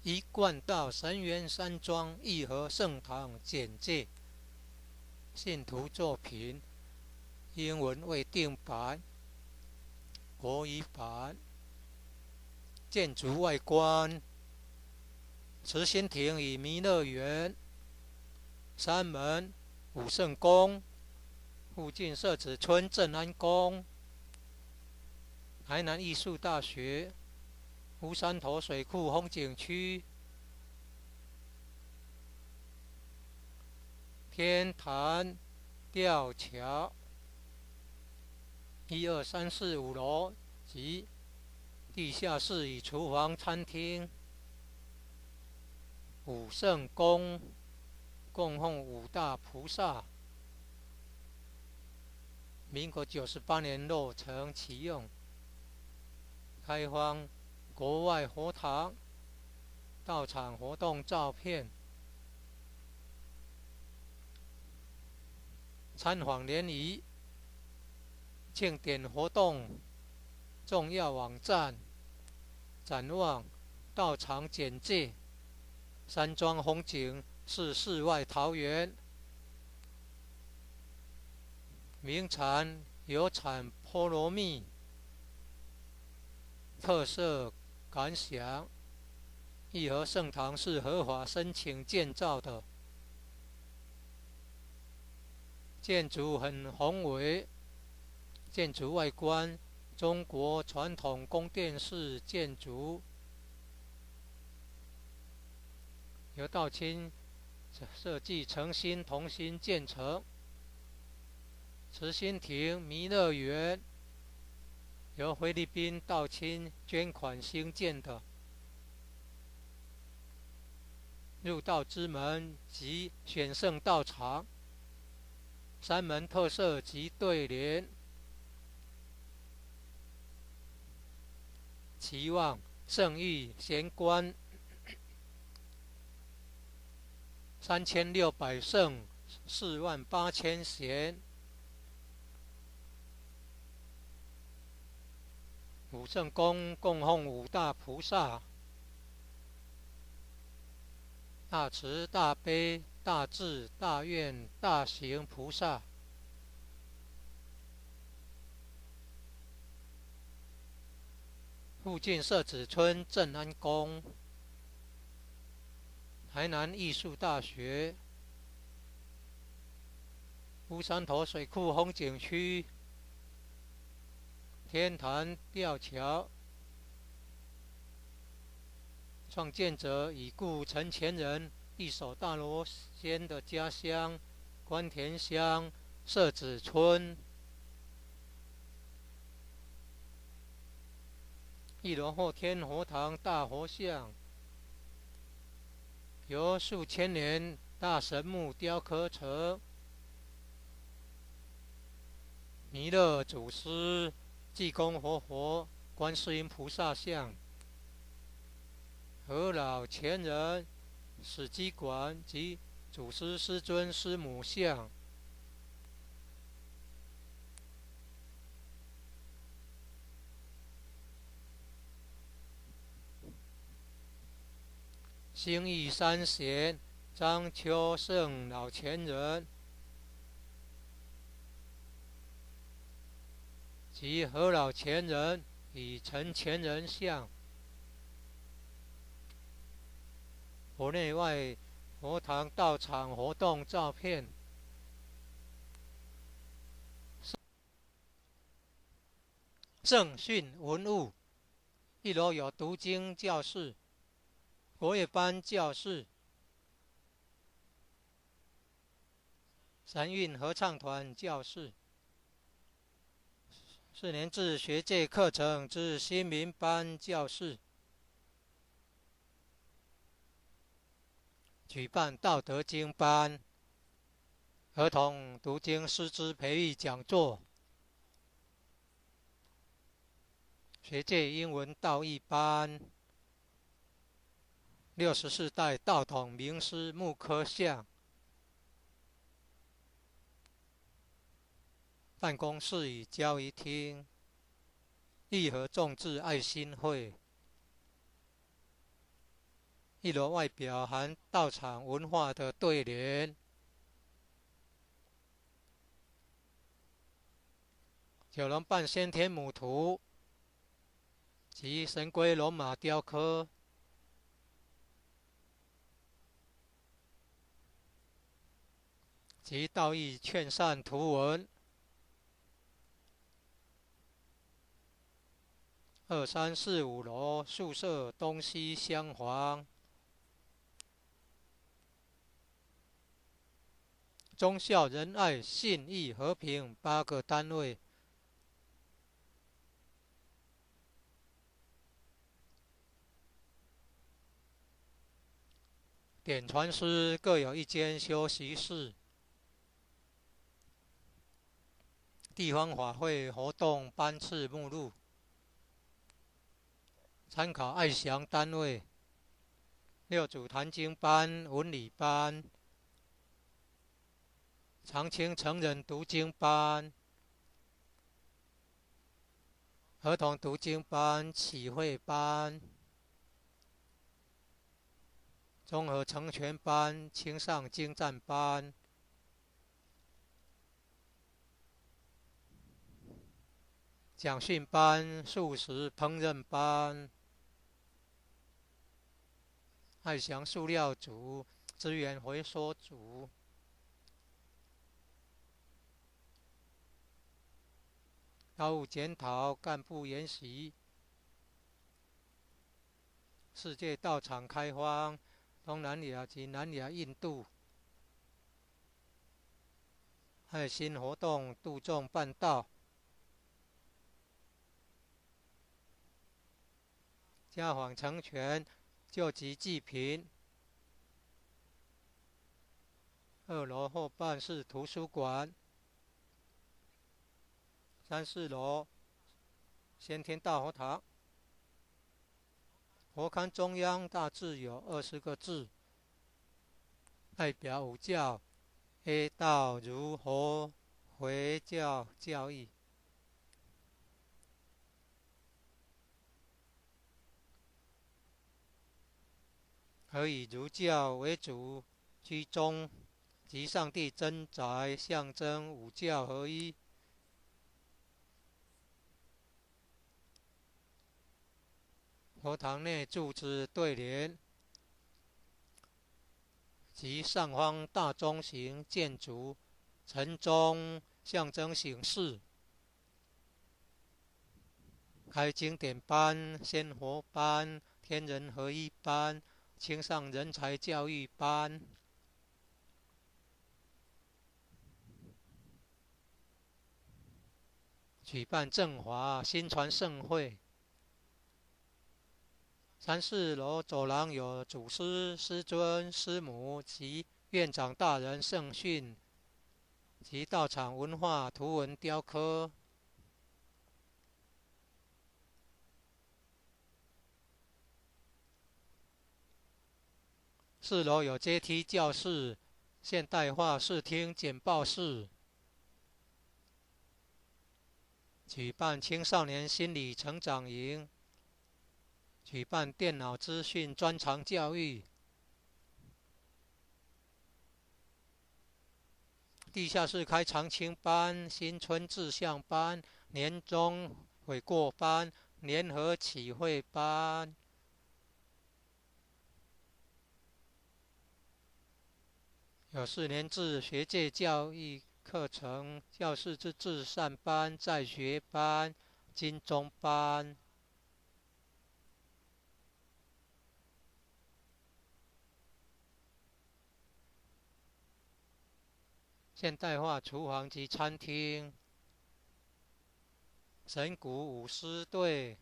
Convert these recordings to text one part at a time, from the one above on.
一贯道神源山庄义和圣堂简介，信徒作品，英文未定版，国语版。建筑外观：慈心亭与弥勒园，山门武圣宫，附近社子村正安宫，台南艺术大学，乌山头水库风景区，天坛吊桥，1、2、3、4、5楼及地下室与厨房、餐厅。武圣宫供奉五大菩萨，民国98年落成启用，开放国外佛堂到场活动照片，参访联谊、庆典活动重要网站、展望、到场简介。山庄风景是世外桃源，名产有产菠萝蜜，特色感想：义和圣堂是合法申请建造的，建筑很宏伟，建筑外观中国传统宫殿式建筑，由道清设计诚心同心建成。慈心亭弥勒园由菲律宾道清捐款兴建的，入道之门及选圣道场，山门特色及对联，期望圣域贤官3600圣48000贤。武圣宫供奉五大菩萨，大慈大悲大智大愿大行菩萨。附近社子村正安宫，台南艺术大学，乌山头水库风景区，天坛吊桥，创建者已故陈前人一手大罗仙的家乡关田乡社子村。1楼后天佛堂大佛像，由数千年大神木雕刻成，弥勒祖师、济公活佛、观世音菩萨像，和老前人、史基馆及祖师师尊师母像。兴义三贤张秋胜老前人及何老前人与陈前人像，佛内外佛堂道场活动照片。圣训文物，1楼有读经教室、国乐班教室、三韵合唱团教室、4年制学界课程之新民班教室，举办道德经班、儿童读经师资培育讲座、学界英文道义班、64代道统名师木刻像，办公室与交易厅，义和众志爱心会，一楼外表含道场文化的对联。九龙半先天母图及神龟龙马雕刻，及道义劝善图文。2、3、4、5楼宿舍东西厢房，忠孝仁爱信义和平8个单位。典传师各有一间休息室。地方法会活动班次目录，参考爱详单位。6组坛经班、文理班、长青成人读经班、儿童读经班、启慧班、综合成全班、青上精湛班、讲训班、素食烹饪班、爱祥塑料组、资源回收组、劳务检讨、干部研习、世界道场开荒、东南亚及南亚印度、爱心活动度众办道、家访成全救急济贫。2楼后办事图书馆。3、4楼先天大佛堂。佛龛中央大致有20个字，代表五教 A 道、儒、佛、回教教义。而以儒教为主，居中及上帝真宅，象征五教合一。佛堂内柱子对联及上方大钟形建筑，晨钟象征醒世。开经典班、鲜活班、天人合一班、青上人才教育班。举办正华新传盛会。3、4楼走廊有祖师、师尊、师母及院长大人圣训及道场文化图文雕刻。4楼有阶梯教室、现代化视听简报室。举办青少年心理成长营，举办电脑资讯专长教育。地下室开长青班、新春志向班、年终悔过班、联合启慧班。有4年制学界教育课程，教师之至善班、在学班、金钟班。现代化厨房及餐厅。神鼓舞狮队。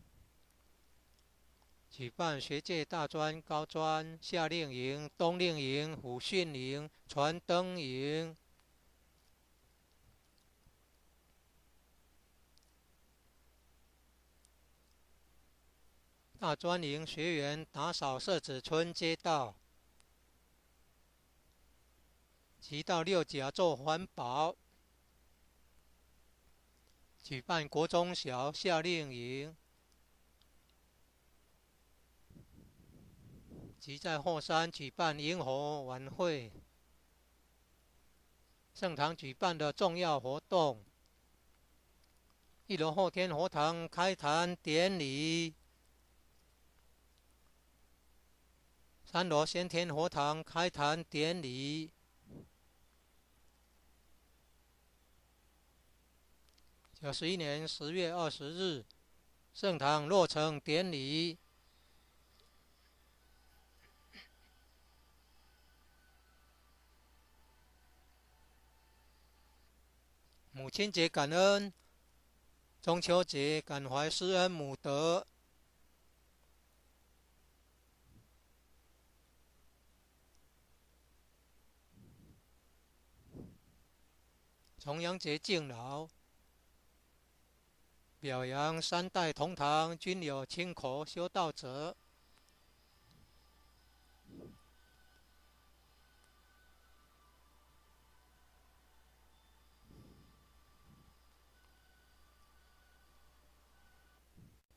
举办学界大专、高专、夏令营、冬令营、虎训营、传灯营。大专营学员打扫社子村街道，及到六甲做环保。举办国中小夏令营。即在后山举办萤火晚会，圣堂举办的重要活动。1楼后天佛堂开坛典礼，3楼先天佛堂开坛典礼。91年10月20日，圣堂落成典礼。母亲节感恩，中秋节感怀施恩母德。重阳节敬老，表扬3代同堂均有亲口修道者。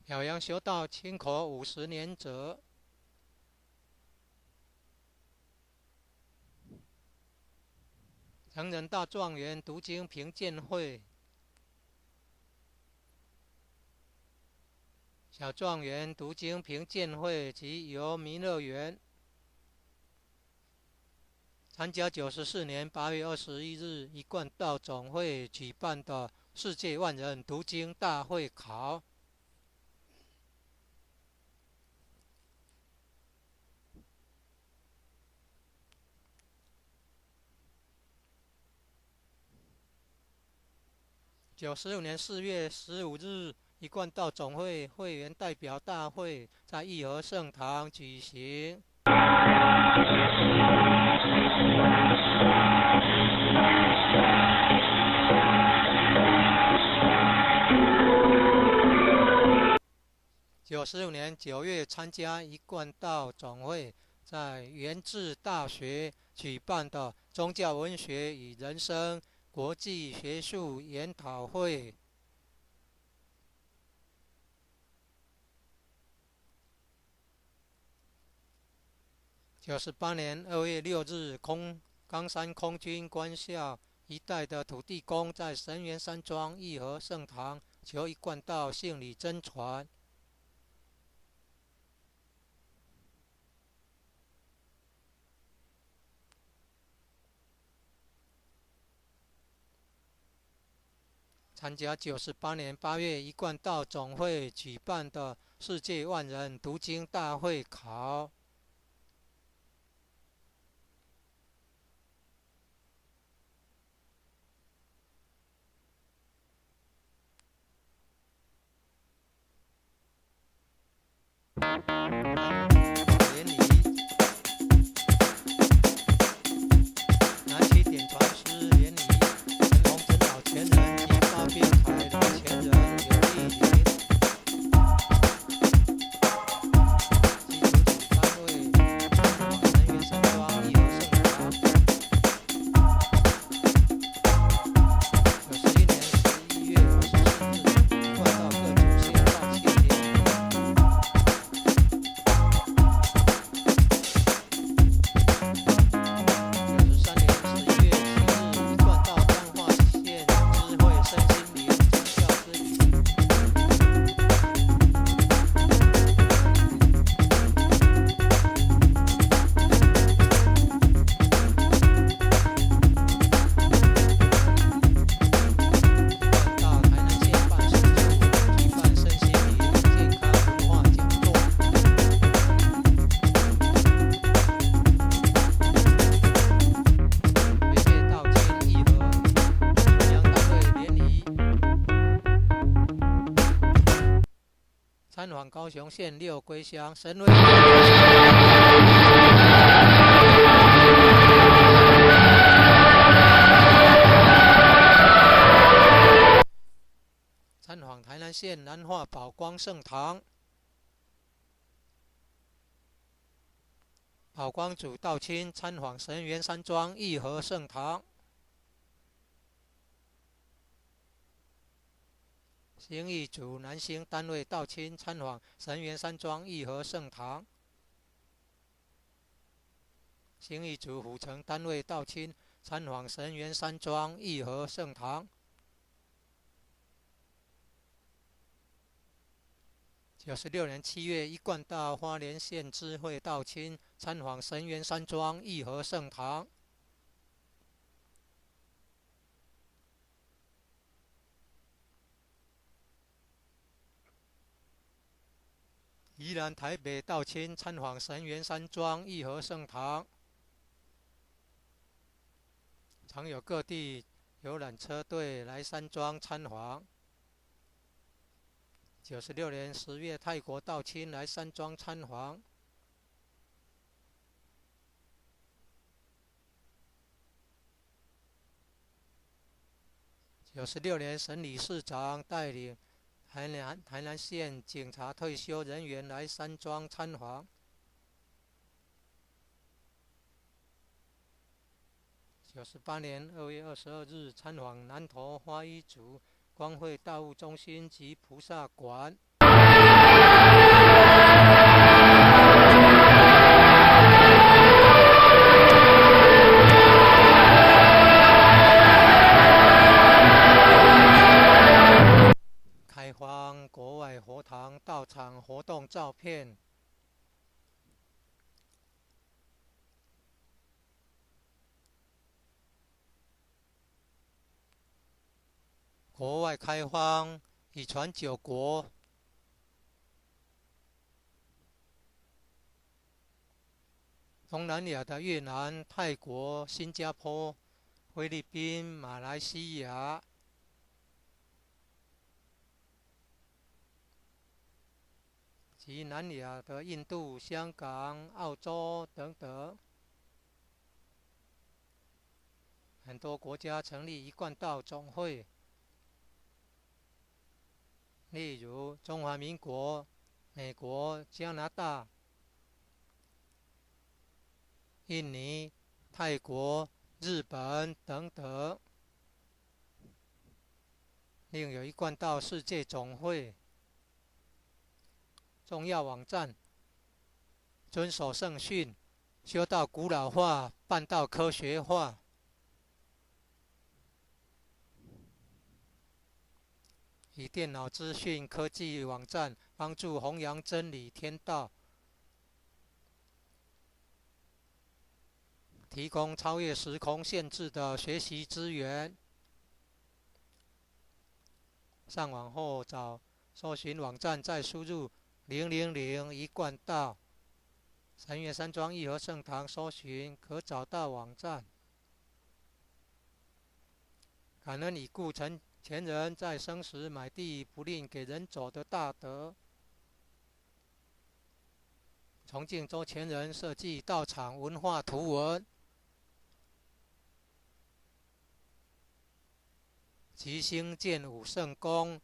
表扬修道亲口50年者。成人大状元读经评鉴会，小状元读经评鉴会及由弥勒园参加94年8月21日一贯道总会举办的世界万人读经大会考。96年4月15日，一贯道总会会员代表大会在义和圣堂举行。96年9月，参加一贯道总会在元智大学举办的宗教文学与人生国际学术研讨会。98年2月6日，冈山空军官校一带的土地公在神元山庄义和圣堂求一贯道信理真传。参加98年8月一贯道总会举办的世界万人读经大会考。典礼，南齐典传师典礼，陈洪真老前人及发辩台老前人有莅临。基督徒单位，神元山庄义和圣堂。91年11月24日，一贯道各主线道歉典礼。参访高雄县6归乡神威。参访台南县南化宝光圣堂，宝光主道亲参访神元山庄义和圣堂。兴义组南兴单位道亲参访神元山庄义和圣堂。新义组府城单位到亲参访神源山庄义和圣堂。96年7月，一贯道花莲县知会到亲参访神源山庄义和圣堂。宜兰台北到亲参访神源山庄义和圣堂。常有各地游览车队来山庄参访。96年10月，泰国到亲来山庄参访。96年，沈理事长带领台南县警察退休人员来山庄参访。98年2月22日，参访南投花衣族光会道务中心及菩萨馆。开荒国外佛堂道场活动照片。国外开荒已传9国，东南亚的越南、泰国、新加坡、菲律宾、马来西亚，及南亚的印度、香港、澳洲等等，很多国家成立一贯道总会。例如中华民国、美国、加拿大、印尼、泰国、日本等等。另有一贯道世界总会。重要网站：遵守圣训，修道古老化，办道科学化。以电脑资讯科技网站帮助弘扬真理天道，提供超越时空限制的学习资源。上网后搜寻网站，再输入000一贯道神源山庄义和圣堂，搜寻可找到网站。感恩已故前人在生时买地不吝给人走的大德。崇敬周前人设计道场文化图文，吉星建武圣宫。